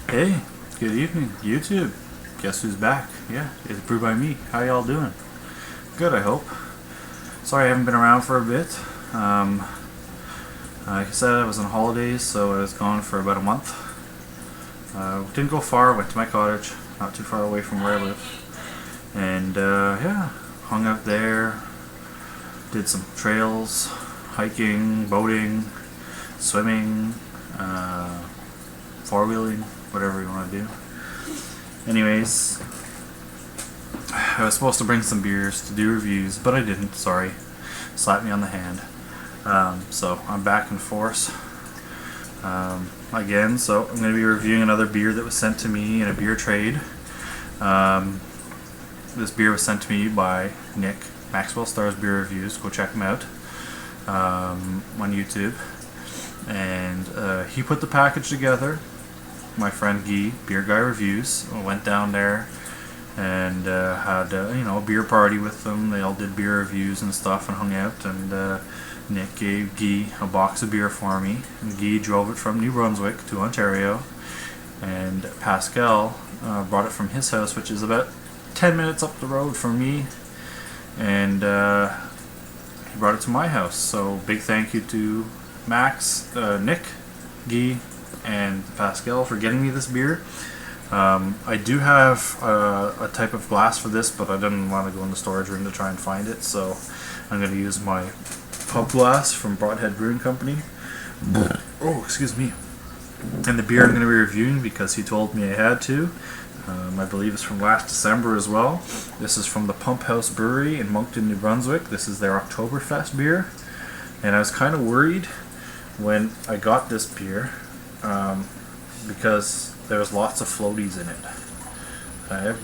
Hey, good evening, YouTube. Guess who's back? Yeah, it's Brew by Me. How y'all doing? Good, I hope. Sorry I haven't been around for a bit. Like I said, I was on holidays, so I was gone for about a month. Didn't go far, went to my cottage, not too far away from where I live. And yeah, hung out there, did some trails, hiking, boating, swimming, four-wheeling, whatever you want to do. Anyways, I was supposed to bring some beers to do reviews, but I didn't, sorry. Slapped me on the hand. So I'm back in force again, so I'm going to be reviewing another beer that was sent to me in a beer trade. This beer was sent to me by Nick, maxwellstars beer reviews. Go check him out on YouTube. And he put the package together. My friend Guy, Beer Guy Reviews, went down there and had a beer party with them. They all did beer reviews and stuff and hung out. And Nick gave Guy a box of beer for me. And Guy drove it from New Brunswick to Ontario. And Pascal brought it from his house, which is about 10 minutes up the road from me. And he brought it to my house. So big thank you to Max, Nick, Guy, and Pascal for getting me this beer. I do have a type of glass for this, but I didn't want to go in the storage room to try and find it, so I'm going to use my pub glass from Broadhead Brewing Company. Oh, excuse me. And the beer I'm going to be reviewing, because he told me I had to, I believe it's from last December as well. This is from the Pumphouse brewery in Moncton, New Brunswick. This is their Oktoberfest beer. And I was kind of worried when I got this beer, because there's lots of floaties in it.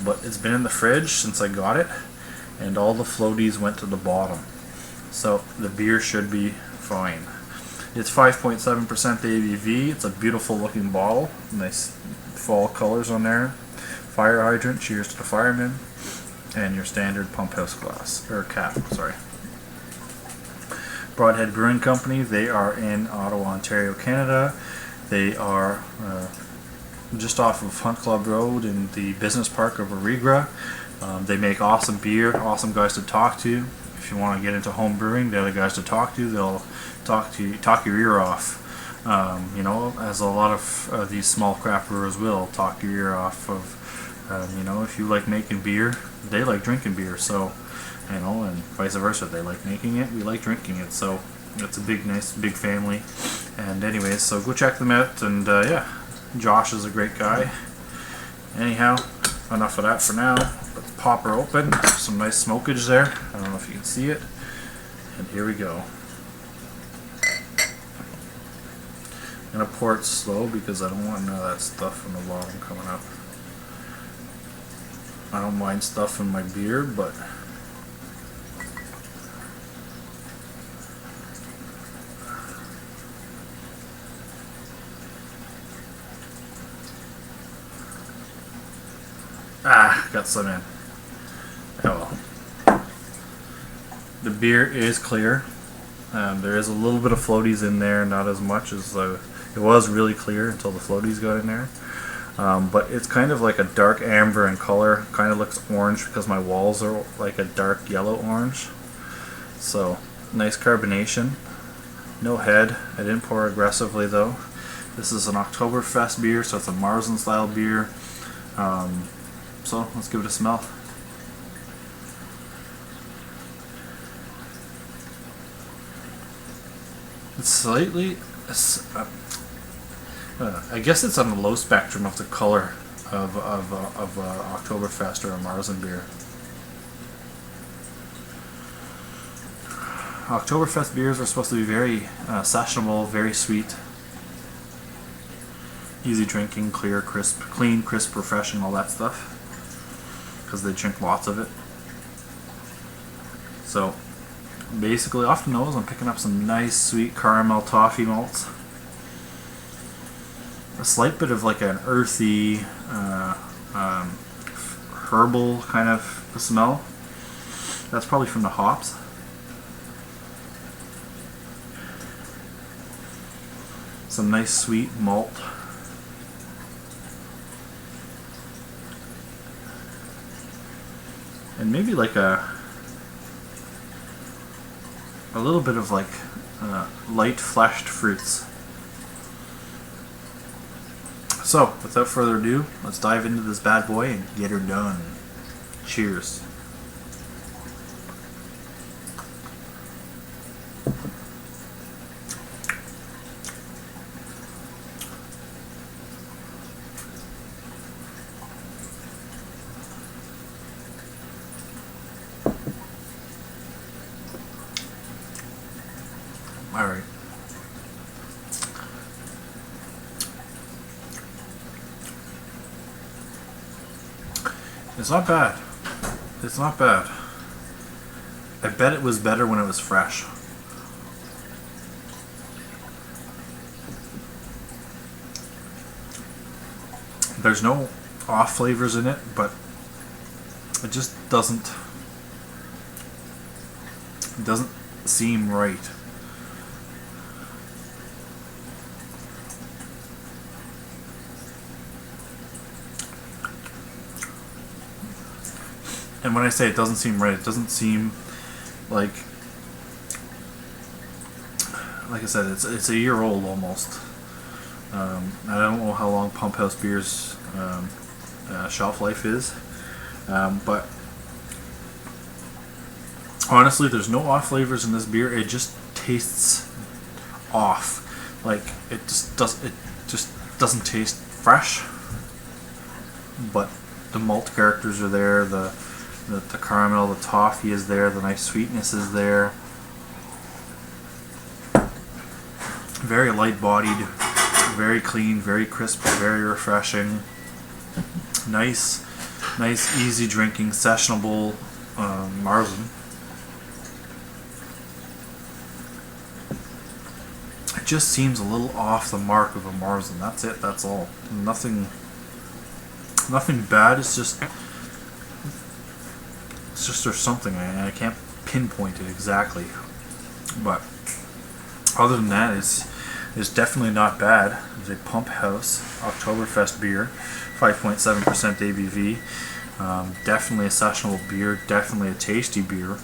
But it's been in the fridge since I got it, and all the floaties went to the bottom. So the beer should be fine. It's 5.7% ABV. It's a beautiful looking bottle. Nice fall colors on there. Fire hydrant, cheers to the firemen. And your standard pump house glass, or cap, sorry. Broadhead Brewing Company, they are in Ottawa, Ontario, Canada. They are just off of Hunt Club Road in the business park of Arigra. They make awesome beer, awesome guys to talk to. If you want to get into home brewing, they're the guys to talk to. They'll talk your ear off. As a lot of these small craft brewers will talk your ear off of, if you like making beer, they like drinking beer. So, and vice versa. They like making it, we like drinking it. So it's a nice big family. And anyways, so go check them out. And yeah, Josh is a great guy. Anyhow, enough of that for now. Let's pop her open. Some nice smokage there. I don't know if you can see it. And here we go. I'm going to pour it slow because I don't want none of that stuff from the bottom coming up. I don't mind stuff in my beer, but got some in. Oh well. The beer is clear. There is a little bit of floaties in there, not as much as it was really clear until the floaties got in there. But it's kind of like a dark amber in color. Kind of looks orange because my walls are like a dark yellow orange. So nice carbonation. No head. I didn't pour aggressively though. This is an Oktoberfest beer, so it's a Marzen style beer. So let's give it a smell. It's slightly, I guess it's on the low spectrum of the color of Oktoberfest or a Marzen beer. Oktoberfest beers are supposed to be very sessionable, very sweet, easy drinking, clear, crisp, clean, crisp, refreshing, all that stuff, because they drink lots of it. So basically off the nose I'm picking up some nice sweet caramel toffee malts, a slight bit of like an earthy herbal kind of smell. That's probably from the hops. Some nice sweet malt. and maybe like a little bit of like light fleshed fruits. So, without further ado, let's dive into this bad boy and get her done. Cheers. Alright. It's not bad. It's not bad. I bet it was better when it was fresh. There's no off flavors in it, but it just doesn't seem right. And when I say it doesn't seem right, it doesn't seem like I said, it's a year old almost. I don't know how long Pumphouse beer's shelf life is, but honestly, there's no off flavors in this beer. It just tastes off. Like it just doesn't taste fresh. But the malt characters are there. The caramel, the toffee is there. The nice sweetness is there. Very light bodied, very clean, very crisp, very refreshing. Nice, easy drinking, sessionable Marzen. It just seems a little off the mark of a Marzen. That's it. That's all. Nothing bad. It's just there's something I can't pinpoint it exactly. But other than that, it's definitely not bad. It's a Pumphouse Oktoberfest beer, 5.7% ABV. Definitely a sessionable beer. Definitely a tasty beer,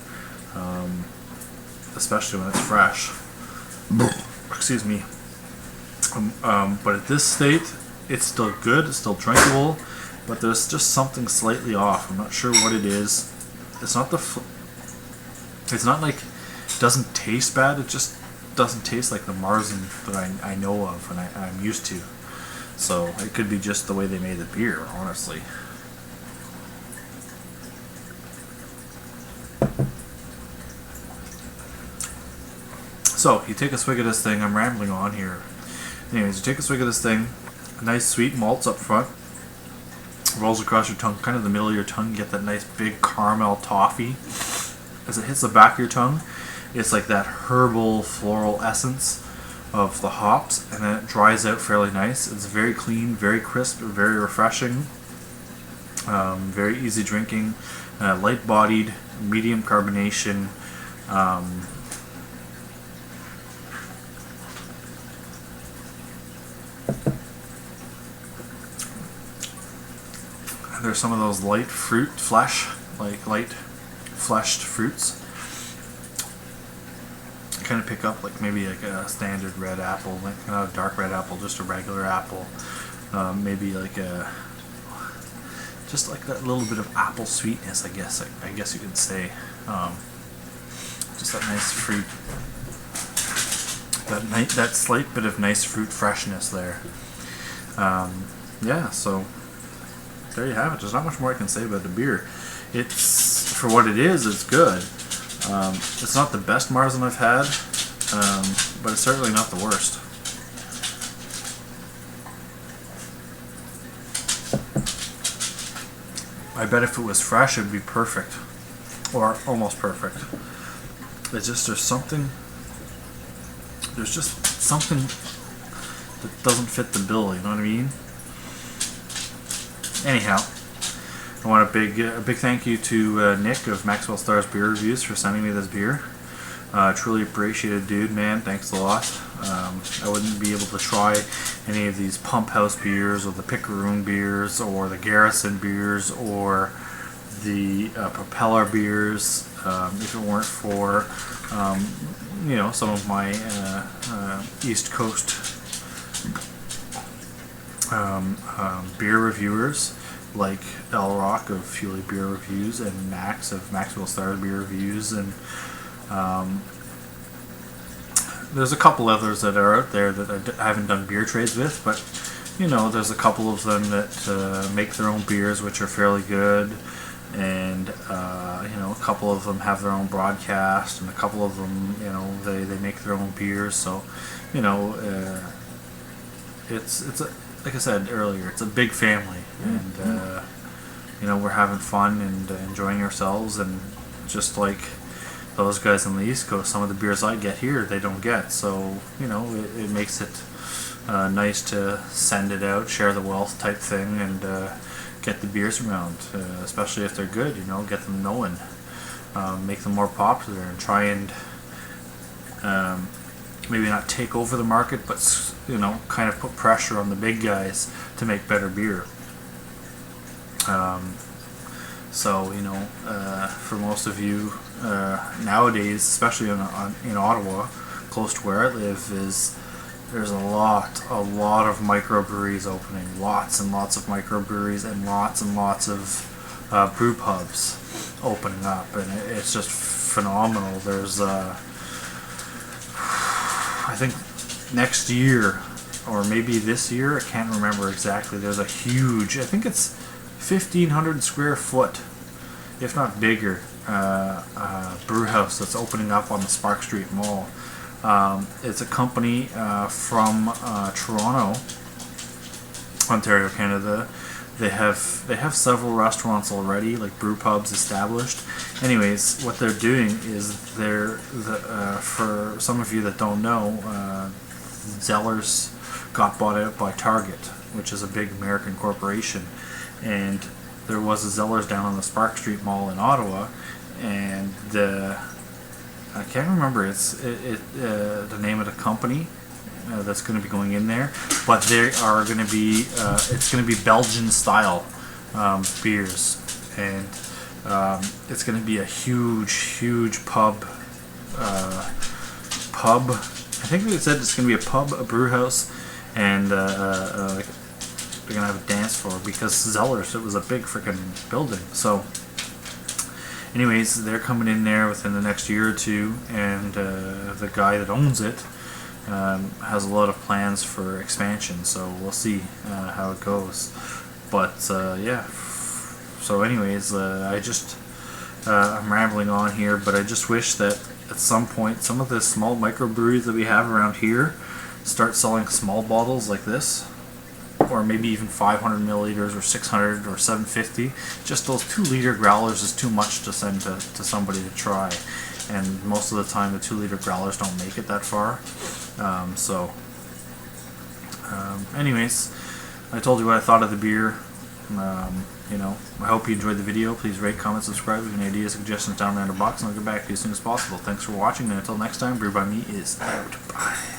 especially when it's fresh. Excuse me. But at this state, it's still good. It's still drinkable. But there's just something slightly off. I'm not sure what it is. It's not it's not like it doesn't taste bad. It just doesn't taste like the Marzen that I know of and I'm used to. So it could be just the way they made the beer, honestly. So you take a swig of this thing. I'm rambling on here. Anyways, you take a swig of this thing. Nice sweet malts up front. Rolls across your tongue, kind of the middle of your tongue. You get that nice big caramel toffee. As it hits the back of your tongue, it's like that herbal floral essence of the hops, and then it dries out fairly nice. It's very clean, very crisp, very refreshing, very easy drinking, light bodied, medium carbonation. There's some of those light fleshed fruits. Kind of pick up like maybe like a standard red apple, like not a dark red apple, just a regular apple. Maybe like just like that little bit of apple sweetness, I guess you could say. Just that nice fruit, that slight bit of nice fruit freshness there. Yeah, so there you have it. There's not much more I can say about the beer. It's, for what it is, it's good. It's not the best Marzen I've had, but it's certainly not the worst. I bet if it was fresh, it would be perfect, or almost perfect. It's just there's just something that doesn't fit the bill. You know what I mean? Anyhow, I want a big thank you to Nick of maxwellstars Beer Reviews for sending me this beer. Truly appreciate it, dude, man. Thanks a lot. I wouldn't be able to try any of these Pumphouse beers, or the Picaroon beers, or the Garrison beers, or the propeller beers. If it weren't for some of my East Coast beer reviewers, like El Rock of Fuelie Beer Reviews and Max of Maxwell Stars Beer Reviews, and there's a couple others that are out there that I haven't done beer trades with, but there's a couple of them that make their own beers, which are fairly good, and a couple of them have their own broadcast, and a couple of them they make their own beers. So it's like I said earlier, it's a big family, and we're having fun and enjoying ourselves, and just like those guys on the East Coast, some of the beers I get here they don't get, so it makes it nice to send it out, share the wealth type thing, and get the beers around, especially if they're good. Get them known, make them more popular, and try and maybe not take over the market, but kind of put pressure on the big guys to make better beer. So for most of you nowadays, especially in Ottawa, close to where I live, there's a lot of microbreweries opening, lots and lots of microbreweries, and lots of brew pubs opening up, and it's just phenomenal. There's I think next year, or maybe this year, I can't remember exactly, there's a huge, I think it's 1,500 square foot, if not bigger, brew house that's opening up on the Spark Street Mall. It's a company from Toronto, Ontario, Canada. They have several restaurants already, like brew pubs established. Anyways, what they're doing is for some of you that don't know, Zellers got bought out by Target, which is a big American corporation, and there was a Zellers down on the Spark Street Mall in Ottawa, and I can't remember the name of the company that's going to be going in there, but they are going to be it's going to be Belgian style beers, and it's going to be a huge pub. I think they said it's going to be a pub, a brew house, and they're going to have a dance floor, because Zellers, it was a big freaking building. So anyways, they're coming in there within the next year or two, and the guy that owns it has a lot of plans for expansion, so we'll see how it goes. But yeah, so anyways, I'm rambling on here, but I just wish that at some point some of the small microbreweries that we have around here start selling small bottles like this, or maybe even 500 milliliters or 600 or 750. Just those 2-liter growlers is too much to send to somebody to try, and most of the time the 2-liter growlers don't make it that far. Anyways, I told you what I thought of the beer. I hope you enjoyed the video. Please rate, comment, subscribe. If you have any ideas, suggestions, down there in the box, and I'll get back to you as soon as possible. Thanks for watching, and until next time, Brew by Me is out. Bye.